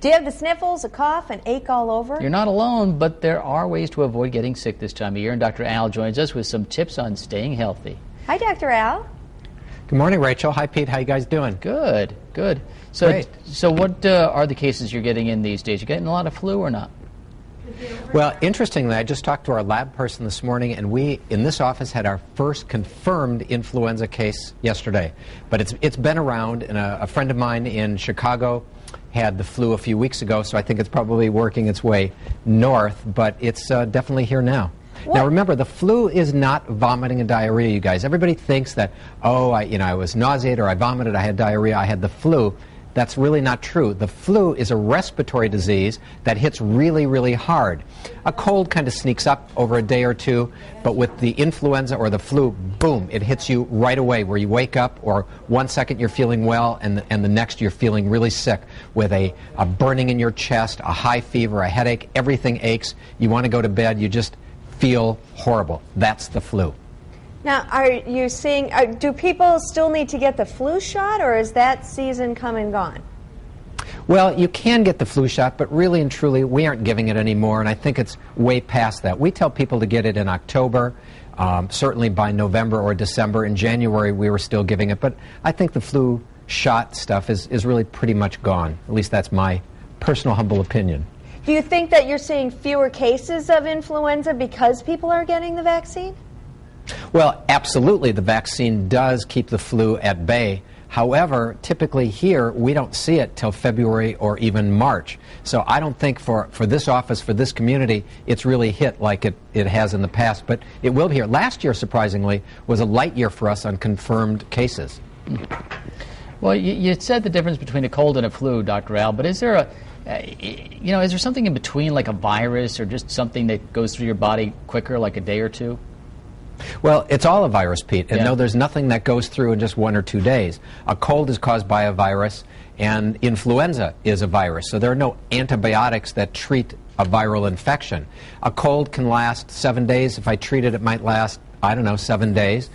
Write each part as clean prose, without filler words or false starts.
Do you have the sniffles, a cough, an ache all over? You're not alone, but there are ways to avoid getting sick this time of year, and Dr. Al joins us with some tips on staying healthy. Hi, Dr. Al. Good morning, Rachel. Hi, Pete. How you guys doing? Good, good. So, Great. So what are the cases you're getting in these days? You getting a lot of flu or not? Well, interestingly, I just talked to our lab person this morning, and we, in this office, had our first confirmed influenza case yesterday. But it's been around, and a friend of mine in Chicago had the flu a few weeks ago, so I think it's probably working its way north, but it's definitely here now. What? Now remember, the flu is not vomiting and diarrhea, you guys. Everybody thinks that, oh, I was nauseated or I vomited, I had diarrhea, I had the flu. That's really not true. The flu is a respiratory disease that hits really, really hard. A cold kind of sneaks up over a day or two, but with the influenza or the flu, boom, it hits you right away, where you wake up, or 1 second you're feeling well, and the next you're feeling really sick with a burning in your chest, a high fever, a headache, everything aches. You want to go to bed, you just feel horrible. That's the flu. Now, are you seeing, do people still need to get the flu shot, or is that season come and gone? Well, you can get the flu shot, but really and truly, we aren't giving it anymore, and I think it's way past that. We tell people to get it in October, certainly by November or December. In January, we were still giving it, but I think the flu shot stuff is really pretty much gone. At least that's my personal humble opinion. Do you think that you're seeing fewer cases of influenza because people are getting the vaccine? Well, absolutely, the vaccine does keep the flu at bay. However, typically here, we don't see it till February or even March. So I don't think for this office, for this community, it's really hit like it has in the past. But it will be here. Last year, surprisingly, was a light year for us on confirmed cases. Well, you said the difference between a cold and a flu, Dr. Al, but is there is there something in between, like a virus or just something that goes through your body quicker, like a day or two? Well, it's all a virus, Pete, and yeah. no, there's nothing that goes through in just 1 or 2 days. A cold is caused by a virus, and influenza is a virus, so there are no antibiotics that treat a viral infection. A cold can last 7 days. If I treat it, it might last, I don't know, 7 days.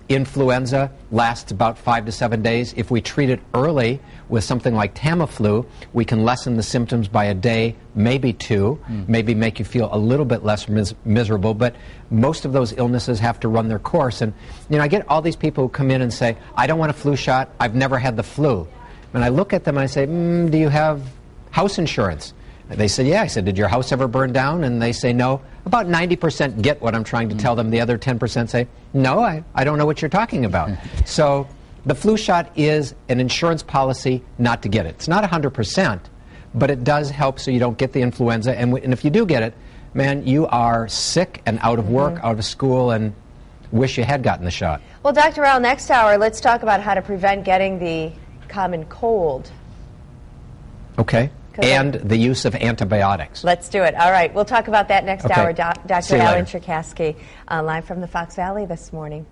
Influenza lasts about 5 to 7 days. If we treat it early with something like Tamiflu, we can lessen the symptoms by a day, maybe 2, maybe make you feel a little bit less miserable, but most of those illnesses have to run their course. And, I get all these people who come in and say, I don't want a flu shot, I've never had the flu. And I look at them and I say, do you have house insurance? They said, yeah. I said, did your house ever burn down? And they say, no. About 90% get what I'm trying to tell them. The other 10% say, no, I don't know what you're talking about. So the flu shot is an insurance policy not to get it. It's not 100%, but it does help so you don't get the influenza. And if you do get it, man, you are sick and out of work, out of school, and wish you had gotten the shot. Well, Dr. Al, next hour, let's talk about how to prevent getting the common cold. Okay. And the use of antibiotics. Let's do it. All right. We'll talk about that next hour. Dr. Alan later. Cherkasky, live from the Fox Valley this morning.